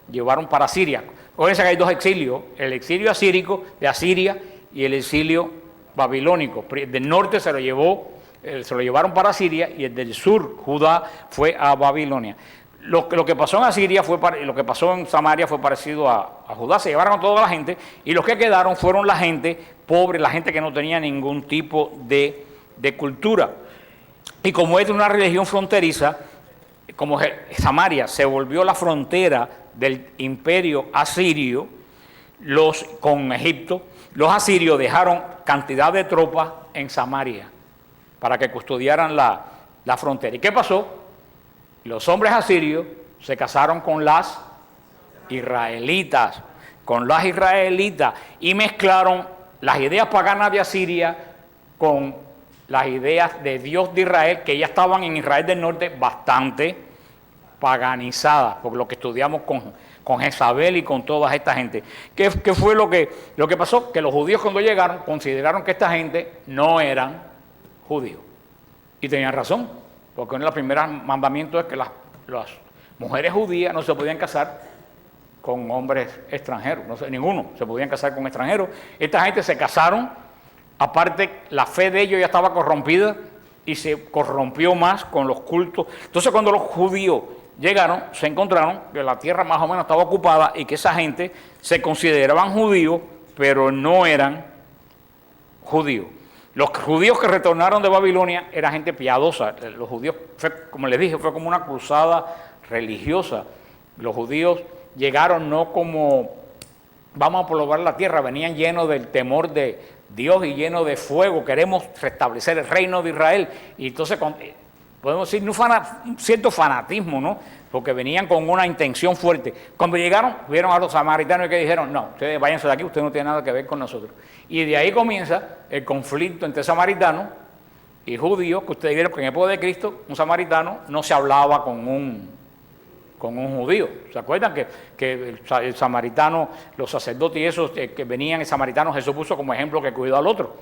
llevaron para Siria. Acuérdense que hay dos exilios, el exilio asírico de Asiria y el exilio babilónico. Del norte se lo llevaron para Siria y el del sur, Judá, fue a Babilonia. Lo que pasó en Asiria lo que pasó en Samaria fue parecido a Judá. Se llevaron a toda la gente y los que quedaron fueron la gente pobre, la gente que no tenía ningún tipo de cultura. Y como es una religión fronteriza, como Samaria se volvió la frontera del imperio asirio con Egipto, los asirios dejaron cantidad de tropas en Samaria para que custodiaran la frontera. ¿Y qué pasó? Los hombres asirios se casaron con las israelitas, y mezclaron las ideas paganas de Asiria con las ideas de Dios de Israel, que ya estaban en Israel del Norte bastante paganizadas, por lo que estudiamos con Jezabel y con toda esta gente. ¿Qué fue lo que pasó? Que los judíos cuando llegaron consideraron que esta gente no eran judíos. Y tenían razón, porque uno de los primeros mandamientos es que las mujeres judías no se podían casar con hombres extranjeros, ninguno se podían casar con extranjeros. Esta gente se casaron, aparte la fe de ellos ya estaba corrompida y se corrompió más con los cultos. Entonces cuando los judíos llegaron, se encontraron que la tierra más o menos estaba ocupada y que esa gente se consideraban judíos, pero no eran judíos. Los judíos que retornaron de Babilonia eran gente piadosa. Los judíos, como les dije, fue como una cruzada religiosa. Los judíos llegaron no como vamos a probar la tierra, venían llenos del temor de Dios y llenos de fuego. Queremos restablecer el reino de Israel. Y entonces podemos decir un cierto fanatismo, ¿no? Porque venían con una intención fuerte. Cuando llegaron, vieron a los samaritanos y que dijeron, no, ustedes váyanse de aquí, ustedes no tienen nada que ver con nosotros. Y de ahí comienza el conflicto entre samaritanos y judíos, que ustedes vieron que en el época de Cristo, un samaritano no se hablaba con un judío. ¿Se acuerdan que el samaritano, los sacerdotes y esos que venían, el samaritano Jesús puso como ejemplo que cuidó al otro,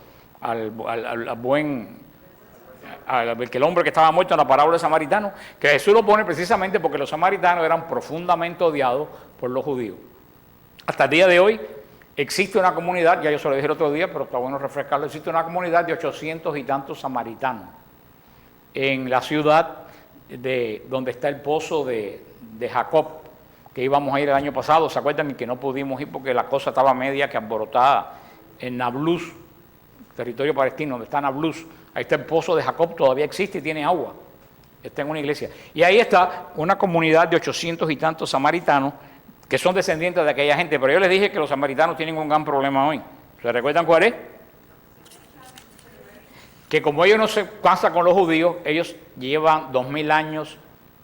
que el hombre que estaba muerto en la parábola del samaritano, que Jesús lo pone precisamente porque los samaritanos eran profundamente odiados por los judíos. Hasta el día de hoy existe una comunidad, ya yo se lo dije el otro día, pero está bueno refrescarlo, existe una comunidad de 800 y tantos samaritanos en la ciudad donde está el pozo de Jacob, que íbamos a ir el año pasado. ¿Se acuerdan? Y que no pudimos ir porque la cosa estaba media que alborotada en Nablus, territorio palestino, donde está Nablus. Ahí está el pozo de Jacob, todavía existe y tiene agua. Está en una iglesia. Y ahí está una comunidad de 800 y tantos samaritanos que son descendientes de aquella gente. Pero yo les dije que los samaritanos tienen un gran problema hoy. ¿Se recuerdan cuál es? Que como ellos no se casan con los judíos, ellos llevan 2000 años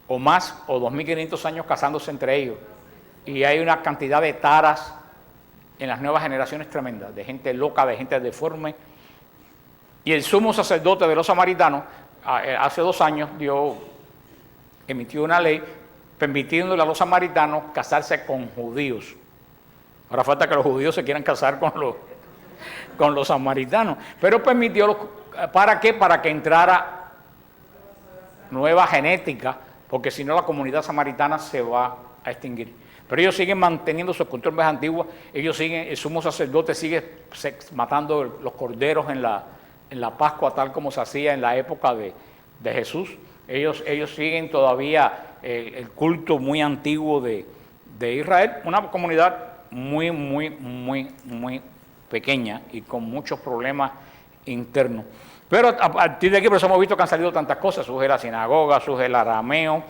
o más, o 2500 años casándose entre ellos. Y hay una cantidad de taras en las nuevas generaciones tremendas, de gente loca, de gente deforme. Y el sumo sacerdote de los samaritanos, hace 2 años, emitió una ley permitiéndole a los samaritanos casarse con judíos. Ahora falta que los judíos se quieran casar con los samaritanos. Pero permitió, ¿para qué? Para que entrara nueva genética, porque si no la comunidad samaritana se va a extinguir. Pero ellos siguen manteniendo sus costumbres antiguas, el sumo sacerdote sigue matando los corderos en la Pascua, tal como se hacía en la época de Jesús. Ellos siguen todavía el culto muy antiguo de Israel, una comunidad muy, muy, muy, muy pequeña y con muchos problemas internos. Pero a partir de aquí, por eso hemos visto que han salido tantas cosas. Surge la sinagoga, surge el arameo,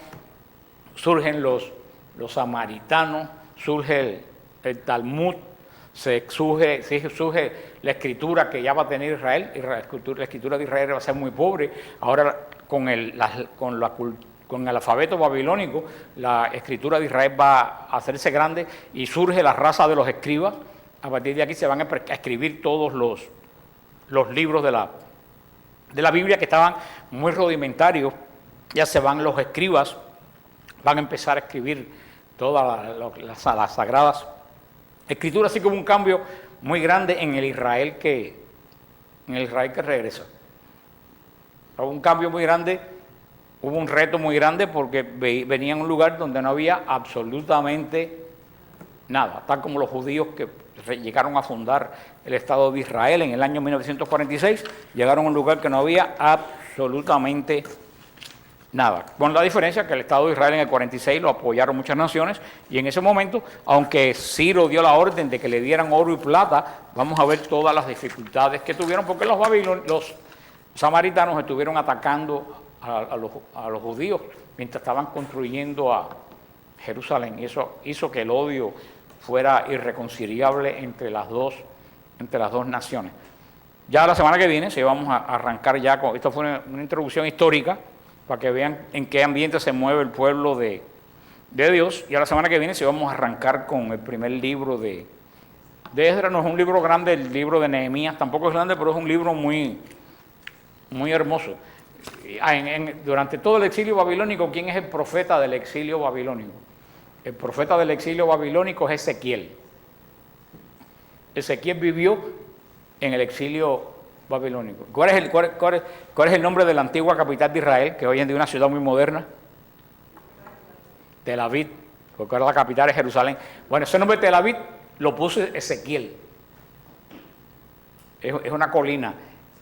surgen los samaritanos, surge el Talmud, surge la escritura que ya va a tener Israel, y la escritura de Israel va a ser muy pobre. Ahora con el alfabeto babilónico, la escritura de Israel va a hacerse grande y surge la raza de los escribas. A partir de aquí se van a escribir todos los libros de la Biblia que estaban muy rudimentarios. Ya se van los escribas, van a empezar a escribir todas las sagradas escrituras, así como un cambio muy grande en el Israel que regresa. Hubo un cambio muy grande, hubo un reto muy grande porque venía en un lugar donde no había absolutamente nada, tal como los judíos que llegaron a fundar el Estado de Israel en el año 1946, llegaron a un lugar que no había absolutamente nada, con la diferencia que el Estado de Israel en el 46 lo apoyaron muchas naciones y en ese momento, aunque Ciro dio la orden de que le dieran oro y plata, vamos a ver todas las dificultades que tuvieron porque los samaritanos estuvieron atacando a los judíos mientras estaban construyendo a Jerusalén y eso hizo que el odio fuera irreconciliable entre las dos naciones. Ya la semana que viene, si vamos a arrancar ya con, esto fue una introducción histórica para que vean en qué ambiente se mueve el pueblo de Dios, y a la semana que viene si vamos a arrancar con el primer libro de Esdras. No es un libro grande, el libro de Nehemías tampoco es grande, pero es un libro muy, muy hermoso. Durante todo el exilio babilónico, ¿quién es el profeta del exilio babilónico? El profeta del exilio babilónico es Ezequiel. Ezequiel vivió en el exilio babilónico. ¿Cuál es el nombre de la antigua capital de Israel, que hoy en día es una ciudad muy moderna? Tel Aviv, porque ahora la capital es Jerusalén. Bueno, ese nombre de Tel Aviv lo puso Ezequiel. Es una colina.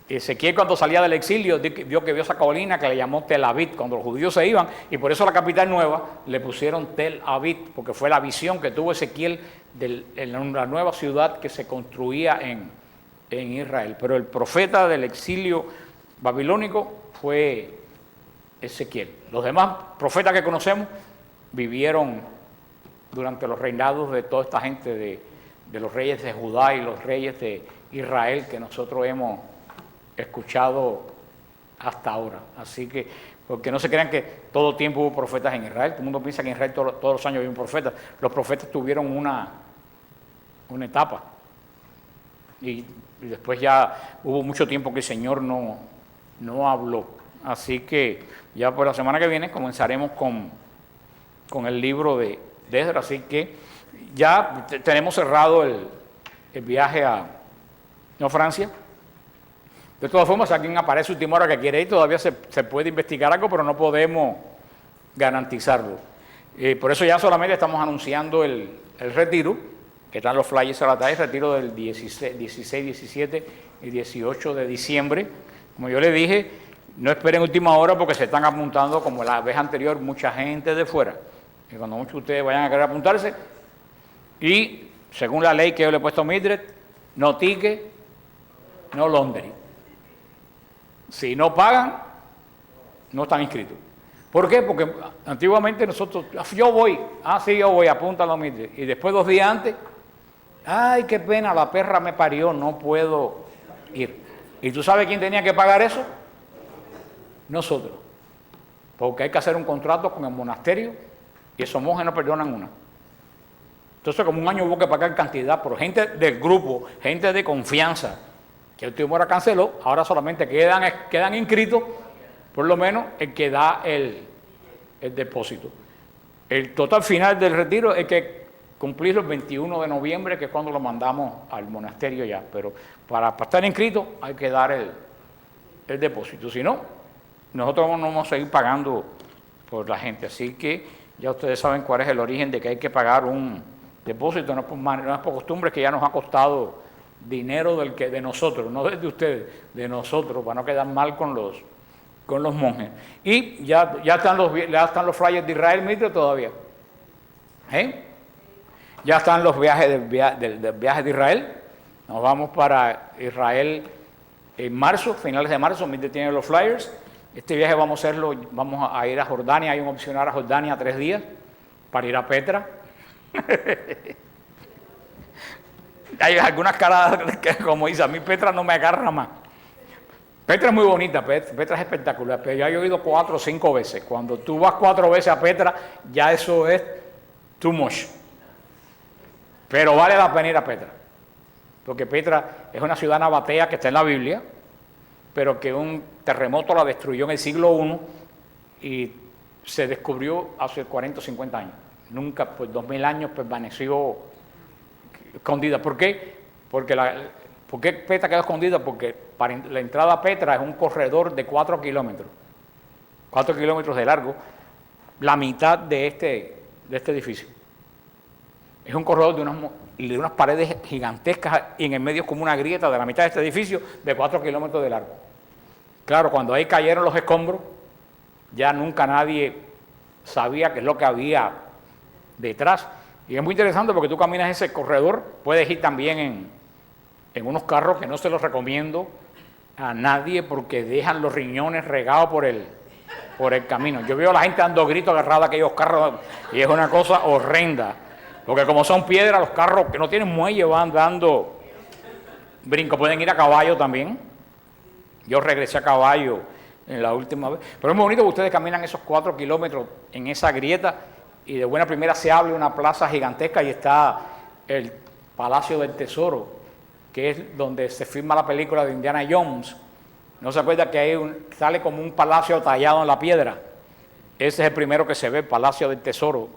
Ezequiel cuando salía del exilio vio esa colina que le llamó Tel Aviv cuando los judíos se iban, y por eso a la capital nueva le pusieron Tel Aviv, porque fue la visión que tuvo Ezequiel de la nueva ciudad que se construía en Israel. Pero el profeta del exilio babilónico fue Ezequiel. Los demás profetas que conocemos vivieron durante los reinados de toda esta gente, de los reyes de Judá y los reyes de Israel que nosotros hemos escuchado hasta ahora. Así que, porque no se crean que todo el tiempo hubo profetas en Israel. Todo el mundo piensa que en Israel todos los años había un profeta. Los profetas tuvieron una etapa. Y después ya hubo mucho tiempo que el Señor no habló. Así que ya por la semana que viene comenzaremos con el libro de Esdras. Así que ya tenemos cerrado el viaje a Francia. De todas formas, si alguien aparece a última hora que quiere ir, todavía se puede investigar algo, pero no podemos garantizarlo. Por eso ya solamente estamos anunciando el retiro, que están los flyers a la tarde, el retiro del 16, 17 y 18 de diciembre. Como yo le dije, no esperen última hora porque se están apuntando, como la vez anterior, mucha gente de fuera. Y cuando muchos de ustedes vayan a querer apuntarse, y según la ley que yo le he puesto a Mildred, no ticket, no laundry. Si no pagan, no están inscritos. ¿Por qué? Porque antiguamente nosotros, yo voy, sí, yo voy, apúntalo, Mildred. Y después 2 días antes, ay, qué pena, la perra me parió, no puedo ir. ¿Y tú sabes quién tenía que pagar eso? Nosotros. Porque hay que hacer un contrato con el monasterio y esos monjes no perdonan una. Entonces, como un año hubo que pagar cantidad, pero gente del grupo, gente de confianza, que el último hora canceló, ahora solamente quedan inscritos, por lo menos el que da el depósito. El total final del retiro es que cumplir el 21 de noviembre, que es cuando lo mandamos al monasterio ya, pero para estar inscrito hay que dar el depósito, si no, nosotros no vamos a seguir pagando por la gente, así que ya ustedes saben cuál es el origen de que hay que pagar un depósito, no es por costumbre, que ya nos ha costado dinero de nosotros, no de ustedes, de nosotros, para no quedar mal con los monjes. Y ya están los flyers de Israel, Mitre, todavía. Ya están los viajes del viaje de Israel. Nos vamos para Israel en marzo, finales de marzo. Mitre tiene los flyers. Este viaje vamos a ir a Jordania. Hay un opcional a Jordania 3 días para ir a Petra. Hay algunas caras que, como dice, a mí Petra no me agarra más. Petra es muy bonita, Petra es espectacular, pero ya he ido 4 o 5 veces. Cuando tú vas 4 veces a Petra, ya eso es too much. Pero vale la pena ir a Petra, porque Petra es una ciudad nabatea que está en la Biblia, pero que un terremoto la destruyó en el siglo I y se descubrió hace 40 o 50 años. Nunca, por 2000 años, permaneció escondida. ¿Por qué? Porque ¿Por qué Petra quedó escondida? Porque para la entrada a Petra es un corredor de 4 kilómetros. 4 kilómetros de largo, la mitad de este edificio. Es un corredor de unas paredes gigantescas y en el medio es como una grieta de la mitad de este edificio de 4 kilómetros de largo. Claro, cuando ahí cayeron los escombros, ya nunca nadie sabía qué es lo que había detrás. Y es muy interesante porque tú caminas ese corredor, puedes ir también en unos carros que no se los recomiendo a nadie porque dejan los riñones regados por el camino. Yo veo a la gente dando gritos agarrada a aquellos carros y es una cosa horrenda. Porque como son piedras, los carros que no tienen muelle van dando brinco. Pueden ir a caballo también. Yo regresé a caballo en la última vez. Pero es muy bonito que ustedes caminan esos 4 kilómetros en esa grieta y de buena primera se abre una plaza gigantesca y está el Palacio del Tesoro, que es donde se filma la película de Indiana Jones. ¿No se acuerda que sale como un palacio tallado en la piedra? Ese es el primero que se ve, el Palacio del Tesoro.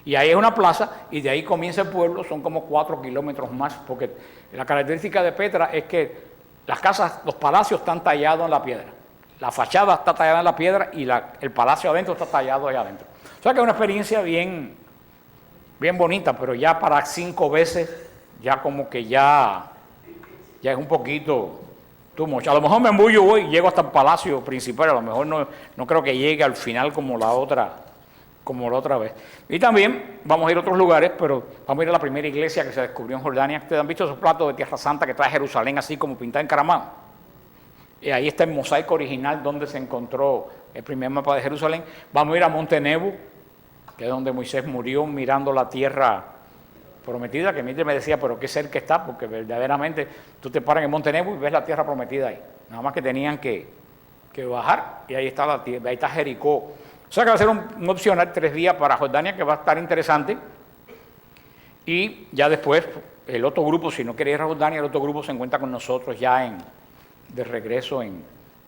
Y ahí es una plaza y de ahí comienza el pueblo, son como 4 kilómetros más, porque la característica de Petra es que las casas, los palacios están tallados en la piedra. La fachada está tallada en la piedra y el palacio adentro está tallado allá adentro. O sea que es una experiencia bien bonita, pero ya para 5 veces, ya como que ya es un poquito too much. A lo mejor me embullo hoy y llego hasta el palacio principal, a lo mejor no creo que llegue al final como la otra vez. Y también vamos a ir a otros lugares, pero vamos a ir a la primera iglesia que se descubrió en Jordania. Ustedes han visto esos platos de Tierra Santa que trae Jerusalén así como pintado encaramado. Y ahí está el mosaico original donde se encontró el primer mapa de Jerusalén. Vamos a ir a Monte Nebo, que es donde Moisés murió mirando la tierra prometida, que me decía, pero qué cerca está, porque verdaderamente tú te paras en Monte Nebo y ves la tierra prometida ahí. Nada más que tenían que bajar y ahí está la tierra, ahí está Jericó. O sea que va a ser un opcional 3 días para Jordania que va a estar interesante. Y ya después el otro grupo, si no quiere ir a Jordania, el otro grupo se encuentra con nosotros ya de regreso en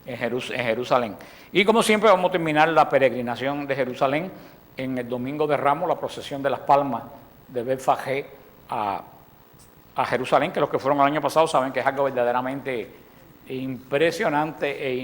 Jerusalén. Y como siempre vamos a terminar la peregrinación de Jerusalén en el Domingo de Ramos, la procesión de las palmas de Betfagé a Jerusalén, que los que fueron el año pasado saben que es algo verdaderamente impresionante